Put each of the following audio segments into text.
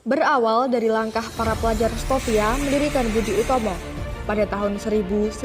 Berawal dari langkah para pelajar Stovia mendirikan Budi Utomo pada tahun 1908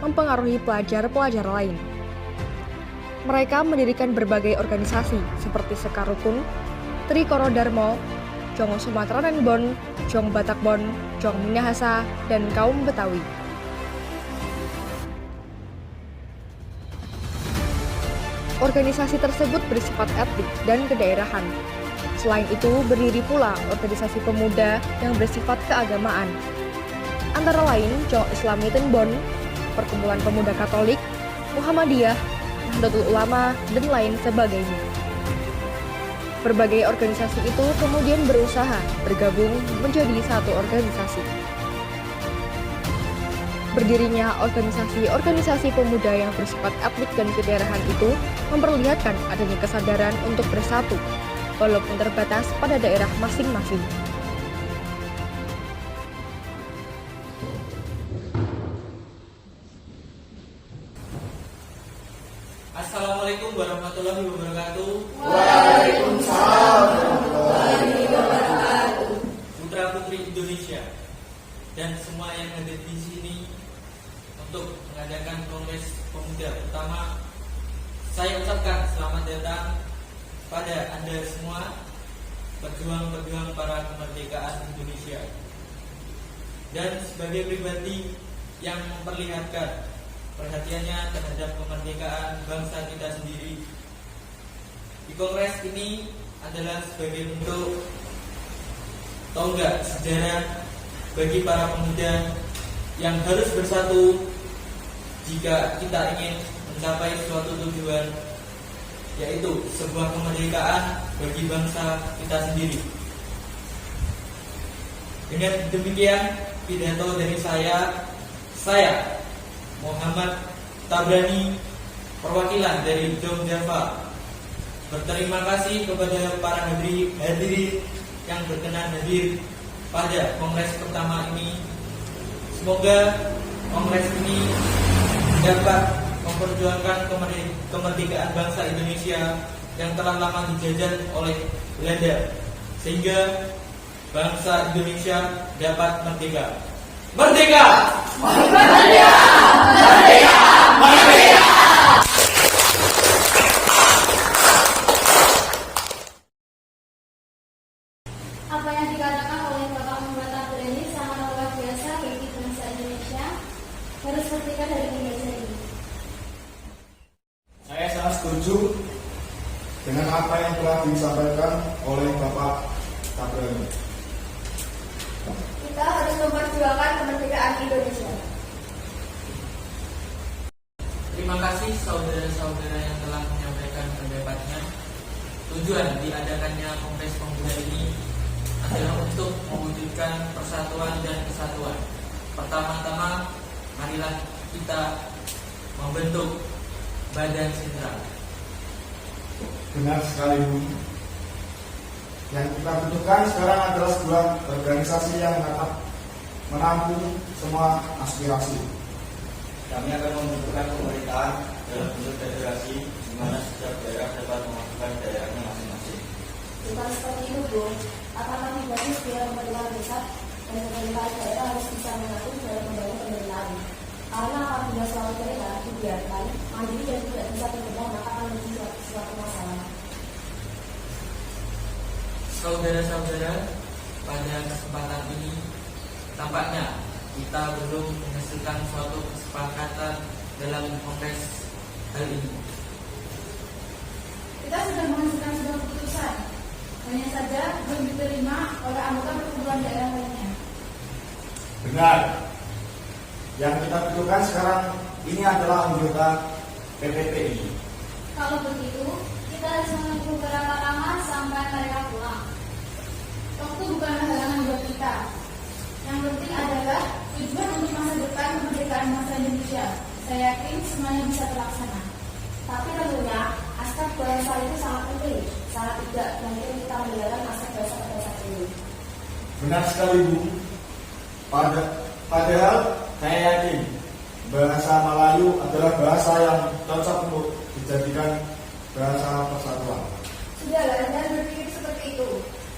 mempengaruhi pelajar-pelajar lain. Mereka mendirikan berbagai organisasi seperti Sekar Rukun, Trikoro Darmo, Jong Sumatranen Bon, Jong Batak Bon, Jong Minahasa, dan kaum Betawi. Organisasi tersebut bersifat etnik dan kedaerahan. Selain itu, berdiri pula organisasi pemuda yang bersifat keagamaan. Antara lain, Jong Islamitin Bon, Perkumpulan Pemuda Katolik, Muhammadiyah, Nahdlatul Ulama, dan lain sebagainya. Berbagai organisasi itu kemudian berusaha bergabung menjadi satu organisasi. Berdirinya organisasi-organisasi pemuda yang bersifat etnik dan kedaerahan itu memperlihatkan adanya kesadaran untuk bersatu, walaupun terbatas pada daerah masing-masing. Assalamualaikum warahmatullahi wabarakatuh. Waalaikumsalam warahmatullahi wabarakatuh. Putra putri Indonesia dan semua yang ada di sini untuk mengadakan Kongres Pemuda pertama, saya ucapkan selamat datang pada Anda semua, pejuang-pejuang para kemerdekaan Indonesia. Dan sebagai pribadi yang memperlihatkan perhatiannya terhadap kemerdekaan bangsa kita sendiri, di Kongres ini adalah sebagai bentuk tonggak sejarah bagi para pemuda yang harus bersatu jika kita ingin mencapai suatu tujuan, yaitu sebuah kemerdekaan bagi bangsa kita sendiri. Dengan demikian, pidato dari saya Muhammad Tabrani, perwakilan dari Jong Java, berterima kasih kepada para hadirin yang berkenan hadir pada kongres pertama ini. Semoga kongres ini dapat memperjuangkan kemerdekaan bangsa Indonesia yang telah lama dijajah oleh Belanda, sehingga bangsa Indonesia dapat merdeka. Merdeka! Merdeka! Merdeka! Merdeka! Apa yang dikatakan oleh Bapak Muhammad Tabrani sangat luar biasa bagi bangsa Indonesia, harus merdeka dari penjajah ini. Saya sangat setuju dengan apa yang telah disampaikan oleh Bapak Tabrani. Kita harus memperjuangkan kemerdekaan Indonesia. Terima kasih saudara-saudara yang telah menyampaikan pendapatnya. Tujuan diadakannya Kongres Pemuda ini adalah untuk mewujudkan persatuan dan kesatuan. Pertama-tama, marilah kita membentuk badan sentral. Benar sekali, Bu. Yang kita butuhkan sekarang adalah sebuah organisasi yang dapat menampung semua aspirasi. Kami akan membentukkan pemerintahan dalam bentuk federasi, di mana setiap daerah dapat memajukan daerahnya masing-masing. Bukan seperti itu, Bu. Akan lebih bagus bila pemerintahan pusat dan pemerintahan daerah harus bisa mengatur dalam membangun pemerintahan. Karena apabila suatu daerah dibiarkan mandiri dan tidak bisa berkembang, maka akan menjadi suatu masalah. Saudara-saudara, pada kesempatan ini tampaknya kita belum menghasilkan suatu kesepakatan dalam kongres hal ini. Kita sudah menghasilkan sebuah keputusan, hanya saja belum diterima oleh anggota perkumpulan daerah lainnya. Benar. Yang kita butuhkan sekarang ini adalah anggota PPPI. Kalau begitu, kita harus menunggu berapa lama sampai mereka pulang. Waktu bukanlah halangan buat kita. Yang penting adalah tujuan untuk masa depan kemerdekaan bangsa Indonesia. Saya yakin semuanya bisa terlaksana. Tapi tentunya aspek bahasa itu sangat penting. Sangat tidak mungkin kita meninggalkan aspek bahasa ini. Benar sekali, Bu. Padahal saya yakin bahasa Melayu adalah bahasa yang cocok untuk dijadikan bahasa persatuan. Sudahlah, jangan berpikir seperti itu.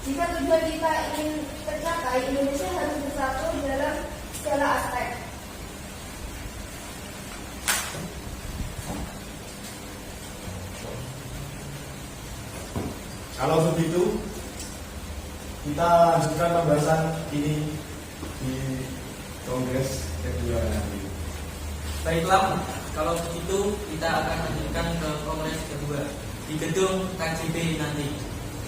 Jika tujuan kita ingin tercapai, Indonesia harus bersatu dalam segala aspek. Kalau begitu, kita lanjutkan pembahasan ini di kongres kedua nanti. Baiklah, kalau begitu kita akan lanjutkan ke kongres kedua di gedung KJB nanti.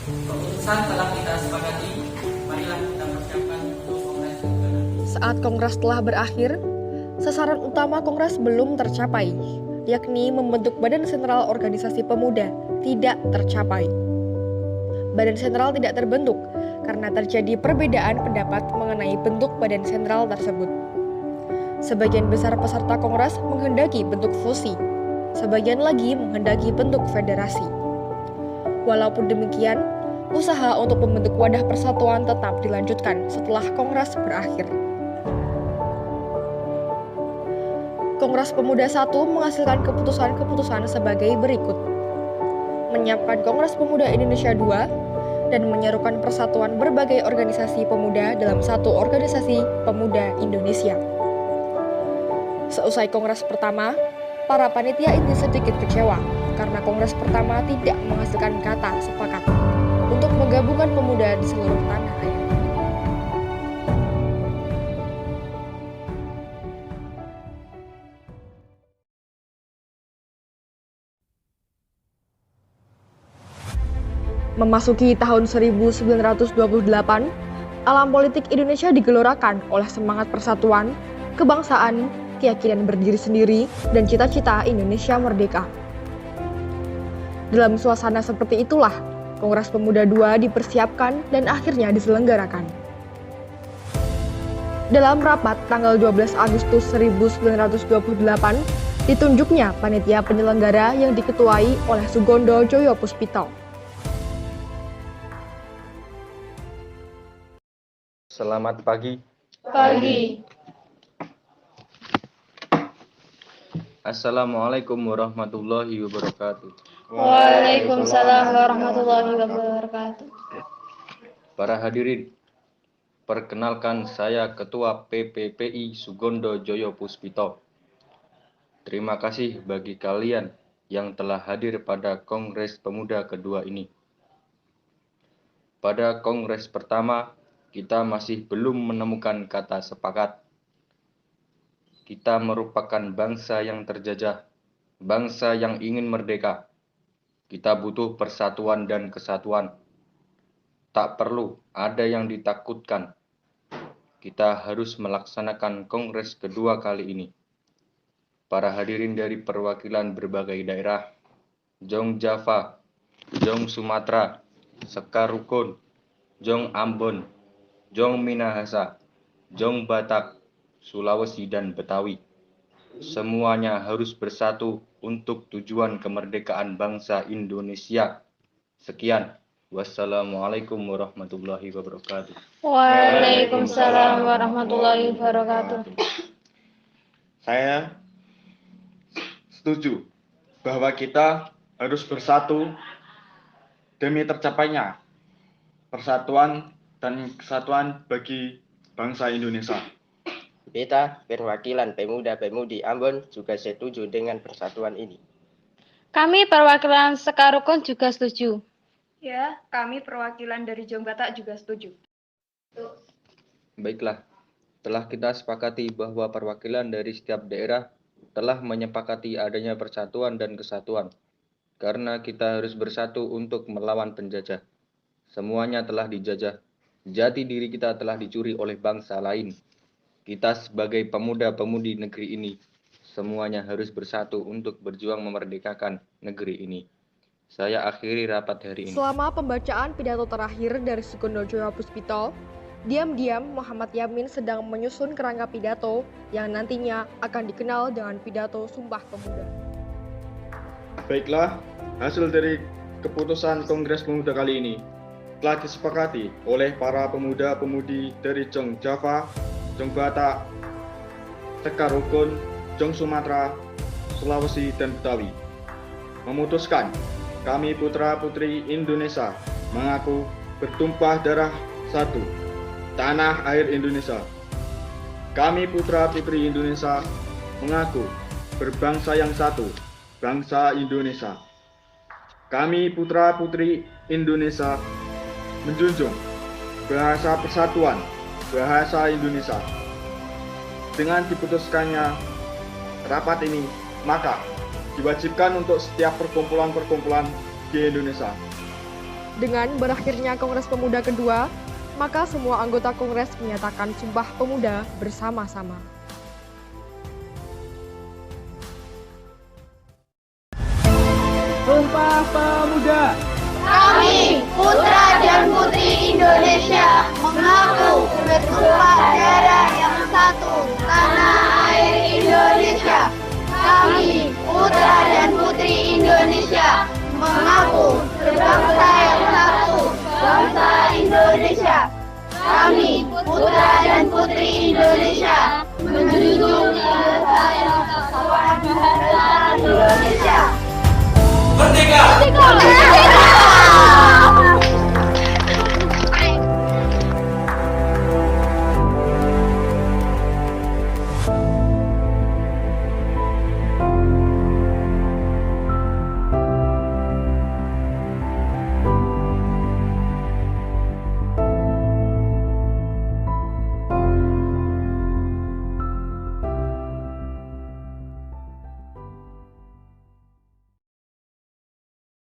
Keputusan telah kita sepakati, marilah kita persiapkan untuk kongres kedua nanti. Saat kongres telah berakhir, sasaran utama kongres belum tercapai, yakni membentuk Badan Sentral Organisasi Pemuda tidak tercapai. Badan sentral tidak terbentuk karena terjadi perbedaan pendapat mengenai bentuk badan sentral tersebut. Sebagian besar peserta kongres menghendaki bentuk fusi, sebagian lagi menghendaki bentuk federasi. Walaupun demikian, usaha untuk membentuk wadah persatuan tetap dilanjutkan setelah kongres berakhir. Kongres Pemuda 1 menghasilkan keputusan-keputusan sebagai berikut. Menyiapkan Kongres Pemuda Indonesia 2 dan menyerukan persatuan berbagai organisasi pemuda dalam satu organisasi pemuda Indonesia. Seusai kongres pertama, para panitia inti sedikit kecewa karena kongres pertama tidak menghasilkan kata sepakat untuk menggabungkan pemuda di seluruh tanah air. Memasuki tahun 1928, alam politik Indonesia digelorakan oleh semangat persatuan, kebangsaan, keyakinan berdiri sendiri, dan cita-cita Indonesia merdeka. Dalam suasana seperti itulah, Kongres Pemuda II dipersiapkan dan akhirnya diselenggarakan. Dalam rapat tanggal 12 Agustus 1928, ditunjuknya panitia penyelenggara yang diketuai oleh Sugondo Joyo Puspito. Selamat pagi. Pagi. Assalamualaikum warahmatullahi wabarakatuh. Waalaikumsalam warahmatullahi wabarakatuh. Para hadirin, perkenalkan saya Ketua PPPI Sugondo Joyo Puspito. Terima kasih bagi kalian yang telah hadir pada Kongres Pemuda kedua ini. Pada Kongres pertama, kita masih belum menemukan kata sepakat. Kita merupakan bangsa yang terjajah, bangsa yang ingin merdeka. Kita butuh persatuan dan kesatuan. Tak perlu ada yang ditakutkan. Kita harus melaksanakan kongres kedua kali ini. Para hadirin dari perwakilan berbagai daerah, Jong Java, Jong Sumatera, Sekar Rukun, Jong Ambon, Jong Minahasa, Jong Batak, Sulawesi, dan Betawi. Semuanya harus bersatu untuk tujuan kemerdekaan bangsa Indonesia. Sekian. Wassalamualaikum warahmatullahi wabarakatuh. Waalaikumsalam warahmatullahi wabarakatuh. Saya setuju bahwa kita harus bersatu demi tercapainya persatuan dan kesatuan bagi bangsa Indonesia. Kita, perwakilan pemuda-pemudi Ambon, juga setuju dengan persatuan ini. Kami perwakilan Sekarukun juga setuju. Ya, kami perwakilan dari Jong Batak juga setuju. Baiklah, telah kita sepakati bahwa perwakilan dari setiap daerah telah menyepakati adanya persatuan dan kesatuan. Karena kita harus bersatu untuk melawan penjajah. Semuanya telah dijajah. Jati diri kita telah dicuri oleh bangsa lain. Kita sebagai pemuda-pemudi negeri ini, semuanya harus bersatu untuk berjuang memerdekakan negeri ini. Saya akhiri rapat hari ini. Selama pembacaan pidato terakhir dari Sugondo Joyo Puspito, diam-diam Muhammad Yamin sedang menyusun kerangka pidato yang nantinya akan dikenal dengan pidato Sumpah Pemuda. Baiklah, hasil dari keputusan Kongres Pemuda kali ini telah disepakati oleh para pemuda-pemudi dari Jong Java, Jong Batak, Sekar Rukun, Jong Sumatera, Sulawesi, dan Betawi. Memutuskan, kami putra-putri Indonesia mengaku bertumpah darah satu, tanah air Indonesia. Kami putra-putri Indonesia mengaku berbangsa yang satu, bangsa Indonesia. Kami putra-putri Indonesia menjunjung bahasa persatuan, bahasa Indonesia. Dengan diputuskannya rapat ini, maka diwajibkan untuk setiap perkumpulan-perkumpulan di Indonesia. Dengan berakhirnya Kongres Pemuda kedua, maka semua anggota Kongres menyatakan Sumpah Pemuda bersama-sama. Sumpah Pemuda. Kami, putra dan putri Indonesia, mengaku bersumpah darah yang satu, tanah air Indonesia. Kami, putra dan putri Indonesia, mengaku berbangsa yang satu, bangsa Indonesia. Kami, putra dan putri Indonesia,